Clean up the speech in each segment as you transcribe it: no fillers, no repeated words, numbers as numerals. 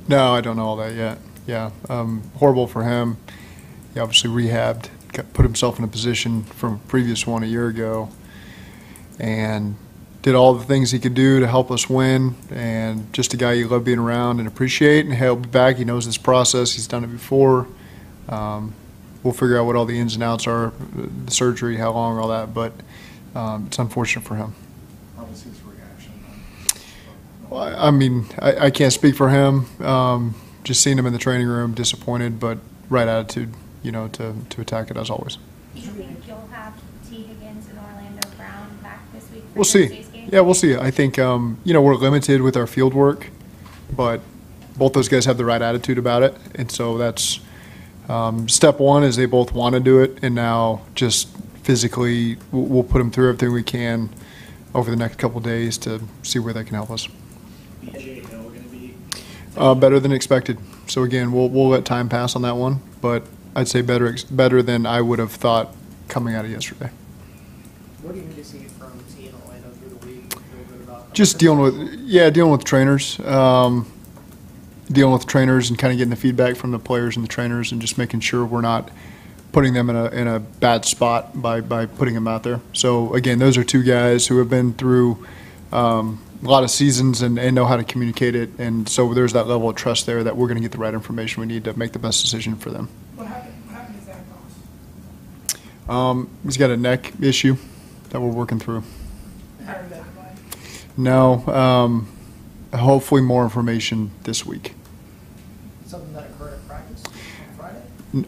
No, I don't know all that yet. Yeah, horrible for him. He obviously rehabbed, put himself in a position from a previous one a year ago, and did all the things he could do to help us win, and just a guy you love being around and appreciate, and he'll be back. He knows this process. He's done it before. We'll figure out what all the ins and outs are, the surgery, how long, all that, but it's unfortunate for him. How was his reaction? Well, I mean, I can't speak for him. Just seeing him in the training room, disappointed, but right attitude, to attack it as always. Do you think you'll have T. Higgins and Orlando Brown back this week for We'll see. Thursday's game? Yeah, we'll see. I think, we're limited with our field work, but both those guys have the right attitude about it. And so that's step one is they both want to do it. And now just physically, we'll put them through everything we can over the next couple of days to see where they can help us. BJ Hill going to be? Better than expected. So again, we'll let time pass on that one, but I'd say better than I would have thought coming out of yesterday. What do you need to see from T and Orlando through the week to feel good about? Just dealing with trainers, and kind of getting the feedback from the players and the trainers, and just making sure we're not putting them in a bad spot by putting them out there. So again, those are two guys who have been through a lot of seasons and know how to communicate it, and so there's that level of trust there that we're going to get the right information we need to make the best decision for them. What happened to Zac Taylor? He's got a neck issue that we're working through. How did that divide? No, hopefully more information this week. Something that occurred at practice on Friday?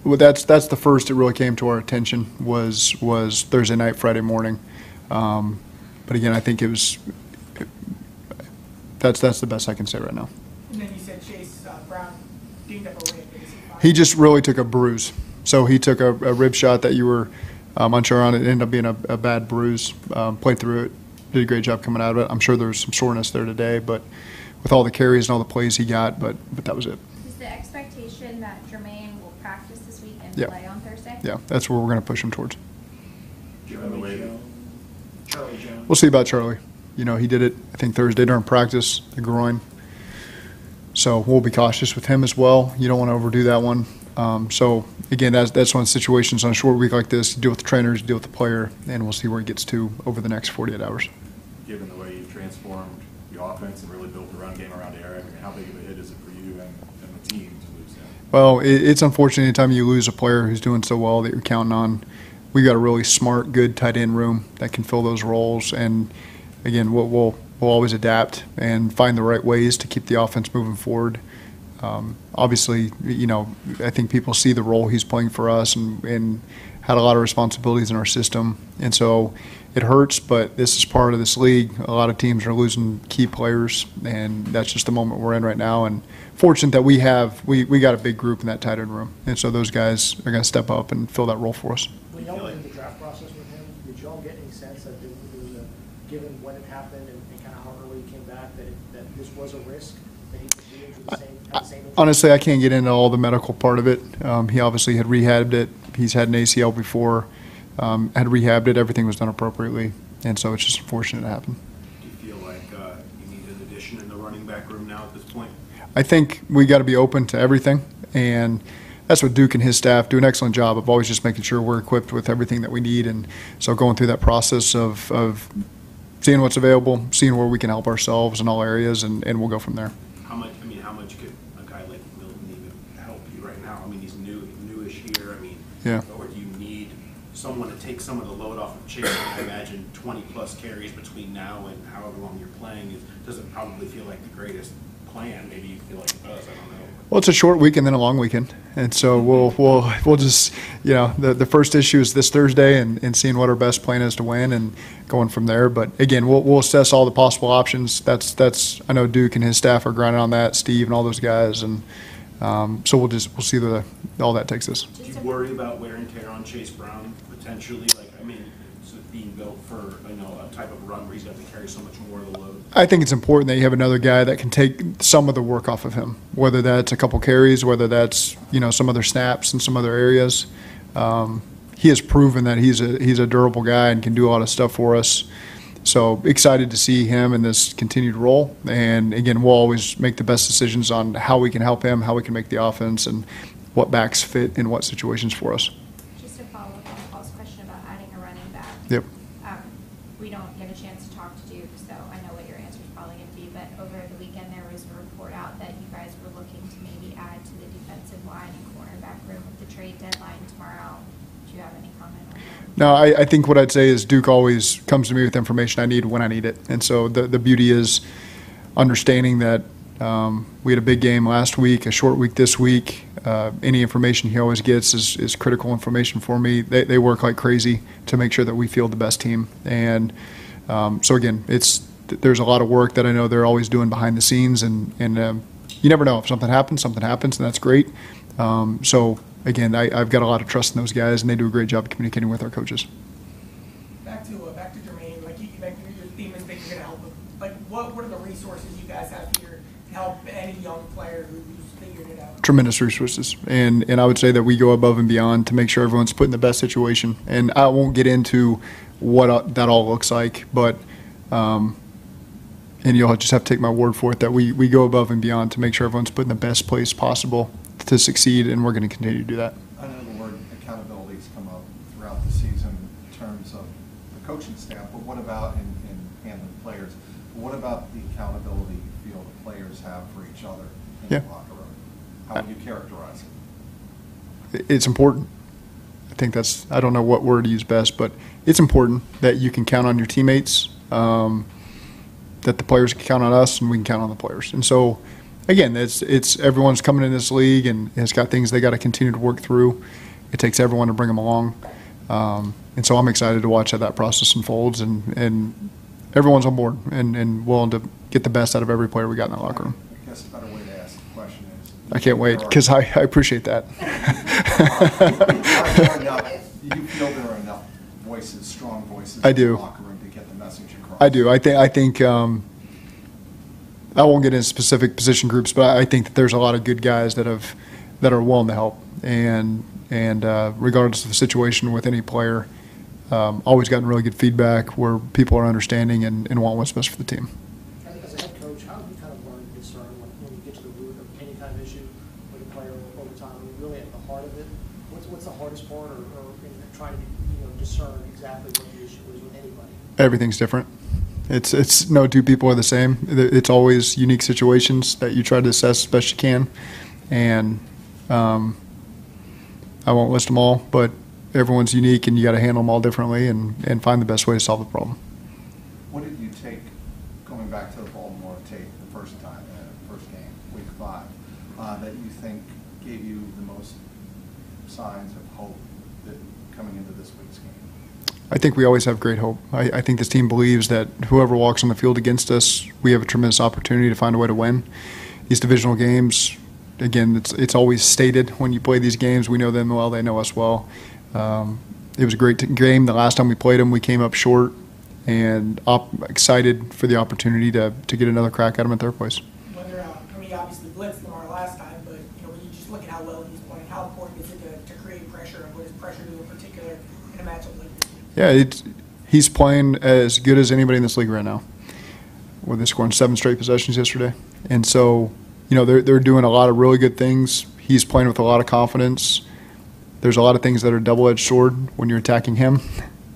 Well, that's the first it really came to our attention was Thursday night, Friday morning. But again, I think that's the best I can say right now. And then you said Chase Brown dinged up a rib. Is he fine? He just really took a bruise. So he took a rib shot that you were unsure on. It ended up being a bad bruise. Played through it. Did a great job coming out of it. I'm sure there was some soreness there today, but with all the carries and all the plays he got, but that was it. Is the expectation that Jermaine will practice this week and Yeah. play on Thursday? Yeah, that's where we're going to push him towards. Charlie Jones. We'll see about Charlie. He did it, I think, Thursday during practice, the groin. So we'll be cautious with him as well. You don't want to overdo that one. So, again, that's one of the situations on a short week like this. You deal with the trainers, you deal with the player, and we'll see where he gets to over the next 48 hours. Given the way you've transformed the offense and really built the run game around Eric, how big of a hit is it for you and the team to lose him? Well, it's unfortunate anytime you lose a player who's doing so well that you're counting on. We've got a really smart, good tight end room that can fill those roles. And, again, we'll always adapt and find the right ways to keep the offense moving forward. Obviously, I think people see the role he's playing for us and had a lot of responsibilities in our system. And so it hurts, but this is part of this league. A lot of teams are losing key players, and that's just the moment we're in right now. And fortunate that we got a big group in that tight end room. And so those guys are going to step up and fill that role for us. When y'all were in the draft process with him, did y'all get any sense that there was given when it happened and kind of how early he came back, that this was a risk that he could be into the same injury? Honestly, I can't get into all the medical part of it. He obviously had rehabbed it. He's had an ACL before, had rehabbed it. Everything was done appropriately, and so it's just unfortunate it happened. Do you feel like you need an addition in the running back room now at this point? I think we got to be open to everything, and that's what Duke and his staff do an excellent job of always just making sure we're equipped with everything that we need. And so going through that process of seeing what's available, seeing where we can help ourselves in all areas, and we'll go from there. How much could a guy like Milton even help you right now? I mean, he's newish here. I mean, Yeah. Or do you need someone to take some of the load off of Chase? I imagine 20-plus carries between now and however long you're playing doesn't probably feel like the greatest plan. Maybe you feel like it does. I don't know. Well, it's a short week and then a long weekend, and so we'll just the first issue is this Thursday and seeing what our best plan is to win and going from there. But again, we'll assess all the possible options. That's I know Duke and his staff are grinding on that, Steve and all those guys, and so we'll see where all that takes us. Do you worry about wear and tear on Chase Brown potentially? Is it being built for a type of run where he's got to carry so much more of the load? I think it's important that you have another guy that can take some of the work off of him, whether that's a couple carries, whether that's some other snaps in some other areas. he has proven that he's a durable guy and can do a lot of stuff for us. So excited to see him in this continued role. And again, we'll always make the best decisions on how we can help him, how we can make the offense, and what backs fit in what situations for us. Just to follow up on Paul's question about adding a running back. Yep. We don't get a chance to talk to Duke, so I know what your answer is probably going to be. But over the weekend, there was a report out that you guys were looking to maybe add to the defensive line and cornerback room with the trade deadline tomorrow. Do you have any comment on that? No, I think what I'd say is Duke always comes to me with information I need when I need it. And so the beauty is understanding that we had a big game last week, a short week this week. Any information he always gets is critical information for me. They work like crazy to make sure that we field the best team. And so, again, there's a lot of work that I know they're always doing behind the scenes. And you never know. If something happens, and that's great. So, again, I've got a lot of trust in those guys, and they do a great job of communicating with our coaches. Back to Jermaine, like you mentioned, your theme is that you're going to help him. Like, what are the resources you guys have here to help any young player who's figured it out? Tremendous resources, and I would say that we go above and beyond to make sure everyone's put in the best situation. And I won't get into what that all looks like, but and you'll just have to take my word for it that we go above and beyond to make sure everyone's put in the best place possible to succeed, and we're going to continue to do that. I know the word accountability has come up throughout the season in terms of the coaching staff, but what about in handling players? What about the accountability you feel the players have for each other in the locker room? How would you characterize it? It's important. I think I don't know what word to use best, but it's important that you can count on your teammates, that the players can count on us, and we can count on the players. And so, again, it's everyone's coming in this league and has got things they got to continue to work through. It takes everyone to bring them along. And so I'm excited to watch how that process unfolds, and everyone's on board and willing to get the best out of every player we got in the locker room. I guess a better way to ask the question is... I can't wait, because I appreciate that. Do you feel there are enough voices, strong voices I in do. the locker room to get the message across? I do. I think I won't get into specific position groups, but I think that there's a lot of good guys that are willing to help, and regardless of the situation with any player, always gotten really good feedback where people are understanding and want what's best for the team. As a head coach, how have you kind of learned to discern when you get to the root of any kind of issue with a player over time? I mean, really at the heart of it, what's the hardest part, or in trying to discern exactly what the issue is with anybody? Everything's different. It's no two people are the same. It's always unique situations that you try to assess as best you can, and I won't list them all, but everyone's unique, and you got to handle them all differently and find the best way to solve the problem. What did you take, going back to the Baltimore tape the first game, week 5, that you think gave you the most signs of hope that coming into this week's game? I think we always have great hope. I think this team believes that whoever walks on the field against us, we have a tremendous opportunity to find a way to win. These divisional games, again, it's always stated when you play these games, we know them well, they know us well. It was a great game. The last time we played them, we came up short, and excited for the opportunity to get another crack at them in third place. Whether, obviously blitzed Lamar last time, but when you just look at how well he's playing, how important is it to create pressure, and what does pressure do in particular in a matchup like this? Yeah, he's playing as good as anybody in this league right now. Well, they scored 7 straight possessions yesterday, and so they're doing a lot of really good things. He's playing with a lot of confidence. There's a lot of things that are double-edged sword when you're attacking him,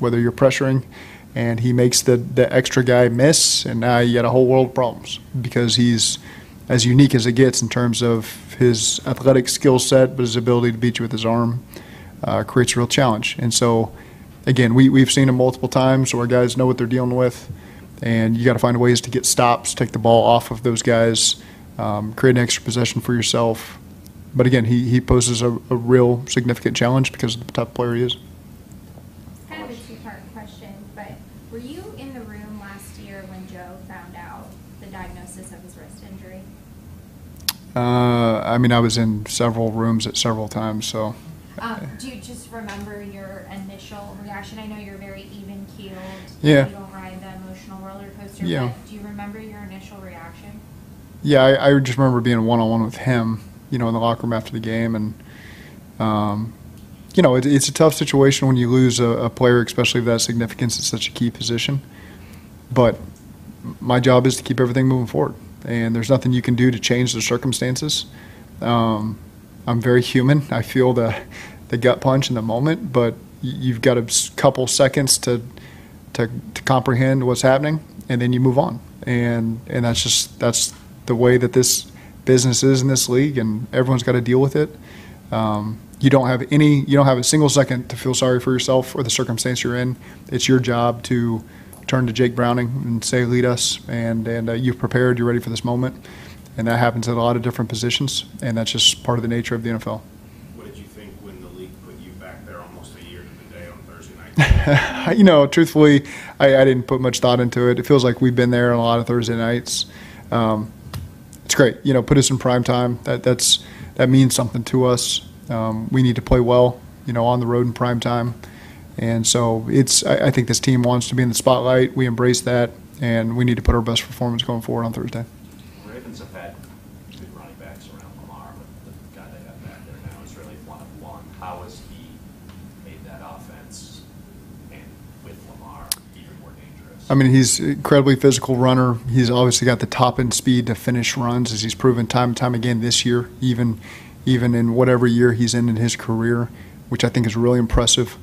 whether you're pressuring, and he makes the extra guy miss, and now you got a whole world of problems because he's as unique as it gets in terms of his athletic skill set, but his ability to beat you with his arm creates a real challenge. And so, again, we've seen him multiple times, so our guys know what they're dealing with, and you got to find ways to get stops, take the ball off of those guys, create an extra possession for yourself. But again, he poses a real significant challenge because of the type of player he is. It's kind of a two-part question, but were you in the room last year when Joe found out the diagnosis of his wrist injury? I was in several rooms at several times, so. Do you just remember your initial reaction? I know you're very even-keeled. Yeah. You don't ride the emotional roller coaster, Yeah. but do you remember your initial reaction? Yeah, I just remember being one-on-one with him, in the locker room after the game, and it's a tough situation when you lose a player, especially of that significance at such a key position. But my job is to keep everything moving forward, and there's nothing you can do to change the circumstances. I'm very human. I feel the gut punch in the moment, but you've got a couple seconds to comprehend what's happening, and then you move on. And that's the way that this business is in this league, and everyone's got to deal with it. You don't have a single second to feel sorry for yourself or the circumstance you're in. It's your job to turn to Jake Browning and say, lead us, and you've prepared, you're ready for this moment. And that happens at a lot of different positions, and that's just part of the nature of the NFL. What did you think when the league put you back there almost a year to the day on Thursday night? Truthfully, I didn't put much thought into it. It feels like we've been there on a lot of Thursday nights. It's great. Put us in prime time. That means something to us. We need to play well, on the road in prime time. And so I think this team wants to be in the spotlight. We embrace that, and we need to put our best performance going forward on Thursday. Ravens have had good running backs around Lamar, but the guy they have back there now is really one-of-one. How has he made that offense, and with Lamar, even more dangerous? I mean, he's an incredibly physical runner. He's obviously got the top-end speed to finish runs, as he's proven time and time again this year, even in whatever year he's in his career, which I think is really impressive.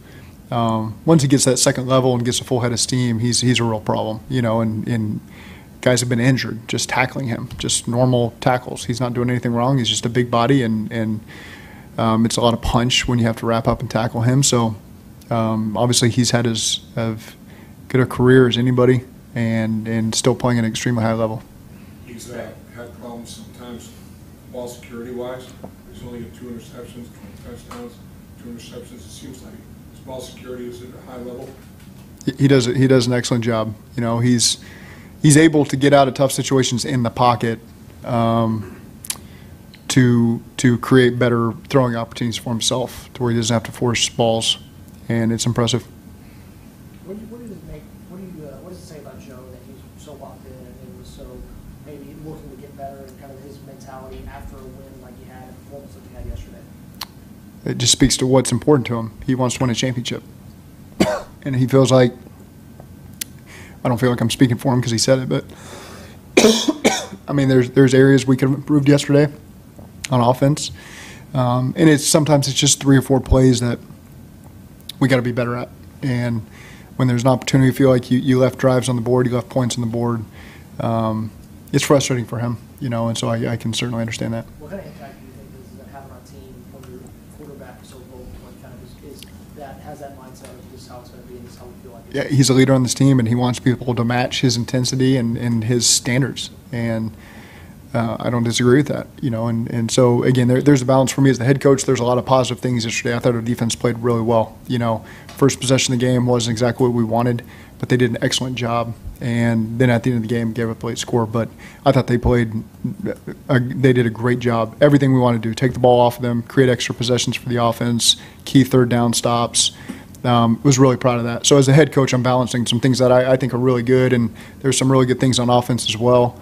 Once he gets that second level and gets a full head of steam, he's a real problem, and guys have been injured just tackling him, just normal tackles. He's not doing anything wrong. He's just a big body, and it's a lot of punch when you have to wrap up and tackle him. So obviously he's had as good a career as anybody, and still playing at an extremely high level. He's had problems sometimes ball security-wise. He's only got 2 interceptions, 20 touchdowns, 2 interceptions. It seems like his ball security is at a high level. He does an excellent job. He's able to get out of tough situations in the pocket to create better throwing opportunities for himself, to where he doesn't have to force balls, and it's impressive. What does it say about Joe that he's so locked in and was so maybe looking to get better, and kind of his mentality after a win like he had, and performance like he had yesterday? It just speaks to what's important to him. He wants to win a championship, and he feels like, I don't feel like I'm speaking for him because he said it, but I mean, there's areas we could have improved yesterday on offense, and sometimes it's just 3 or 4 plays that we got to be better at. And when there's an opportunity, to feel like you left drives on the board, you left points on the board, it's frustrating for him, and so I can certainly understand that. What kind of impact do you think does that have on our team when your quarterback is so vocal and kind of has that mindset of this is how it's going to be and this is how we feel like it? Yeah, he's a leader on this team, and he wants people to match his intensity and his standards. And I don't disagree with that, And so, again, there's a balance for me as the head coach. There's a lot of positive things yesterday. I thought our defense played really well. First possession of the game wasn't exactly what we wanted, but they did an excellent job. And then at the end of the game, gave up a late score. But I thought they did a great job. Everything we want to do, take the ball off of them, create extra possessions for the offense, key third down stops. Was really proud of that. So as a head coach, I'm balancing some things that I think are really good, and there's some really good things on offense as well.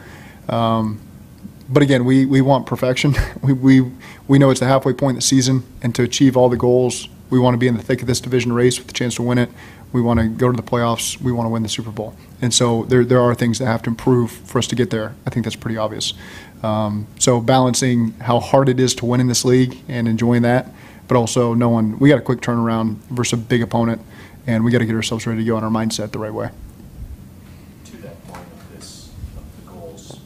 But again, we want perfection. We know it's the halfway point in the season, and to achieve all the goals, we want to be in the thick of this division race with the chance to win it. We want to go to the playoffs. We want to win the Super Bowl. And so there are things that have to improve for us to get there. I think that's pretty obvious. So balancing how hard it is to win in this league and enjoying that, but also knowing we got a quick turnaround versus a big opponent, and we got to get ourselves ready to go on our mindset the right way. To that point of the goals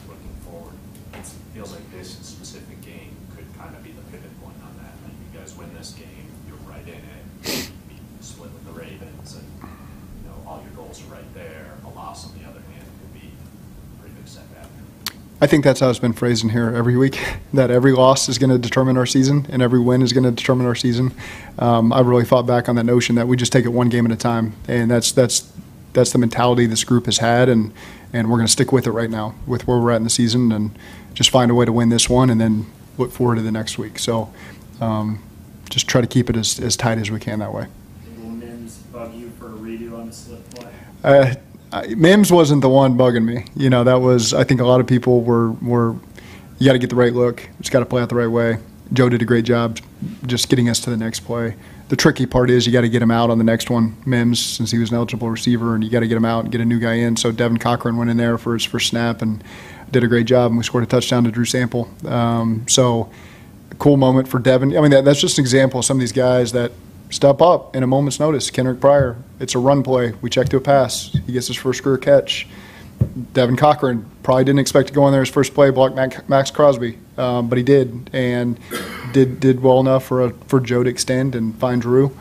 looking forward, it feels like this specific game could kind of be the pivot point on that. Like, you guys win this game, you're right in it. You split with the Ravens, and all your goals are right there. A loss, on the other hand, could be a pretty big setback. I think that's how it's been phrased in here every week, that every loss is going to determine our season and every win is going to determine our season. I really fought back on that notion that we just take it one game at a time, and that's the mentality this group has had, and we're going to stick with it right now with where we're at in the season and just find a way to win this one and then look forward to the next week. So just try to keep it as tight as we can that way. Will Mims bug you for a redo on the slip play? Mims wasn't the one bugging me. That was, I think a lot of people were you got to get the right look. Just got to play out the right way. Joe did a great job just getting us to the next play. The tricky part is you got to get him out on the next one, Mims, since he was an eligible receiver, and you got to get him out and get a new guy in. So Devin Cochran went in there for his first snap and did a great job, and we scored a touchdown to Drew Sample. So cool moment for Devin. I mean, that's just an example of some of these guys that step up in a moment's notice. Kendrick Pryor, it's a run play. We check to a pass. He gets his first career catch. Devin Cochran probably didn't expect to go in there his first play, block Max Crosby, but he did, and did well enough for Joe to extend and find Drew.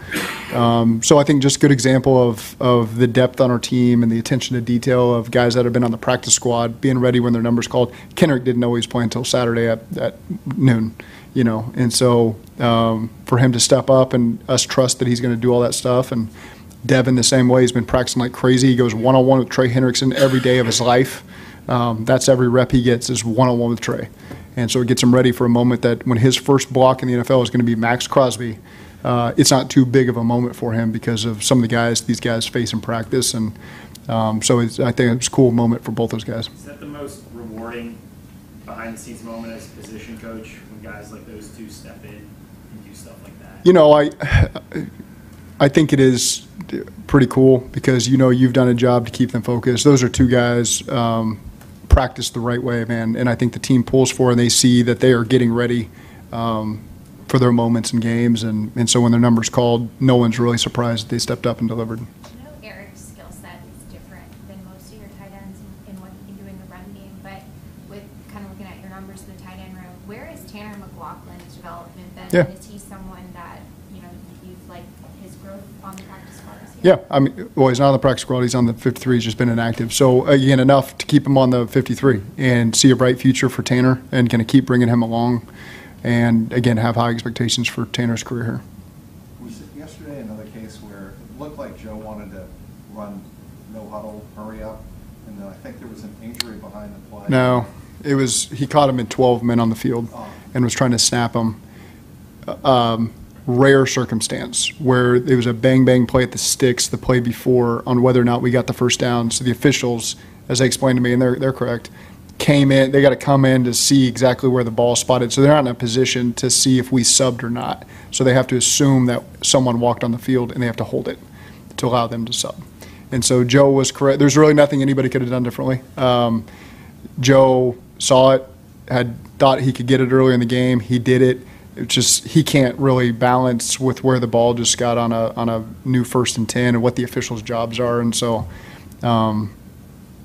So I think just a good example of the depth on our team and the attention to detail of guys that have been on the practice squad being ready when their number's called. Kendrick didn't know he was playing until Saturday at noon, and so for him to step up and us trust that he's going to do all that stuff. And Devin the same way. He's been practicing like crazy. He goes one-on-one with Trey Hendrickson every day of his life. That's every rep he gets is one-on-one with Trey. And so it gets him ready for a moment that when his first block in the NFL is going to be Max Crosby, it's not too big of a moment for him because of some of these guys face in practice. And so I think it's a cool moment for both those guys. Is that the most rewarding behind-the-scenes moment as a position coach when guys like those two step in and do stuff like that? I think it is pretty cool because you've done a job to keep them focused. Those are two guys practice the right way, man, and I think the team pulls for and they see that they are getting ready for their moments in games, and so when their number's called, no one's really surprised that they stepped up and delivered. I know Eric's skill set is different than most of your tight ends in what he can do in the run game, but with kind of looking at your numbers in the tight end room, where is Tanner McLaughlin's development been? Yeah. Is he someone that you've liked his growth on the practice squad this Yeah, year? he's not on the practice squad. He's on the 53. He's just been inactive. So, again, enough to keep him on the 53 and see a bright future for Tanner and going to keep bringing him along and, again, have high expectations for Tanner's career here. Was it yesterday another case where it looked like Joe wanted to run no huddle, hurry up, and then I think there was an injury behind the play? No, he caught him in 12 men on the field and was trying to snap him. Rare circumstance where it was a bang-bang play at the sticks the play before on whether or not we got the first down. So the officials, as they explained to me, and they're correct, came in. They got to come in to see exactly where the ball is spotted. So they're not in a position to see if we subbed or not. So they have to assume that someone walked on the field and they have to hold it to allow them to sub. And so Joe was correct. There's really nothing anybody could have done differently. Joe saw it, had thought he could get it earlier in the game. He did it. It's just he can't really balance with where the ball just got on a new 1st and 10 and what the officials' jobs are, and so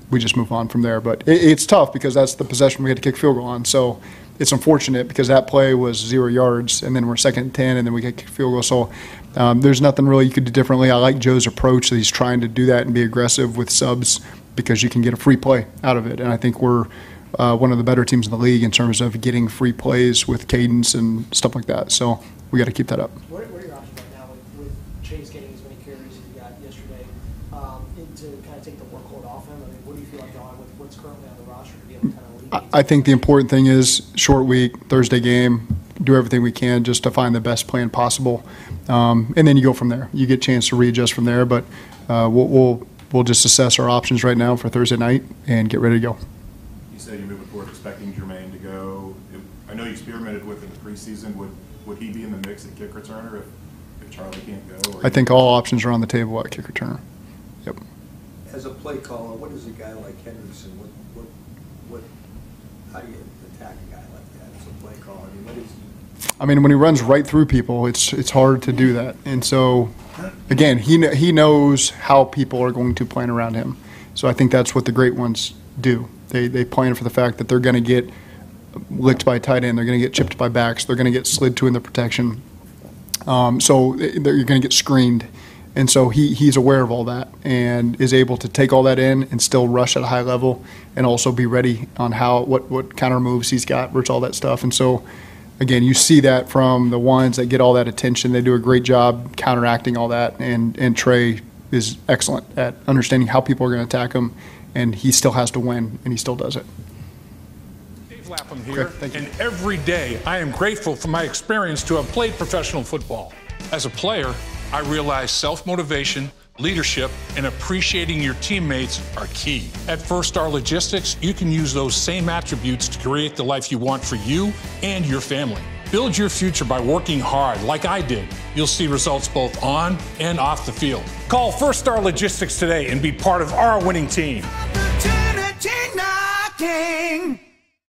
we just move on from there. But it's tough because that's the possession we had to kick field goal on. So it's unfortunate because that play was 0 yards, and then we're 2nd and 10, and then we get kick field goal. So there's nothing really you could do differently. I like Joe's approach that he's trying to do that and be aggressive with subs because you can get a free play out of it, and I think we're one of the better teams in the league in terms of getting free plays with cadence and stuff like that. So we got to keep that up. What are your options right now with Chase getting as many carries as he got yesterday to kind of take the workload off him? I mean, what do you feel like going with what's currently on the roster to be able to kind of lead? I think the important thing is short week, Thursday game, do everything we can just to find the best plan possible, and then you go from there. You get a chance to readjust from there, but we'll just assess our options right now for Thursday night and get ready to go. You moving forward expecting Jermaine to go. I know you experimented with in the preseason. Would he be in the mix at kick returner if Charlie can't go? I think all options are on the table at kick returner. Yep. As a play caller, what is a guy like Henderson? How do you attack a guy like that as a play caller? I mean, what is he? I mean, when he runs right through people, it's hard to do that. And so, again, he knows how people are going to plan around him. So I think that's what the great ones do. They plan for the fact that they're going to get licked by tight end, they're going to get chipped by backs, they're going to get slid to in the protection. So you're going to get screened. And so he's aware of all that and is able to take all that in and still rush at a high level and also be ready on what counter moves he's got versus all that stuff. And so, again, you see that from the ones that get all that attention. They do a great job counteracting all that, and Trey is excellent at understanding how people are going to attack him, and he still has to win, and he still does it. Dave Lapham here, and every day I am grateful for my experience to have played professional football. As a player, I realize self-motivation, leadership, and appreciating your teammates are key. At First Star Logistics, you can use those same attributes to create the life you want for you and your family. Build your future by working hard like I did. You'll see results both on and off the field. Call First Star Logistics today and be part of our winning team. Opportunity knocking.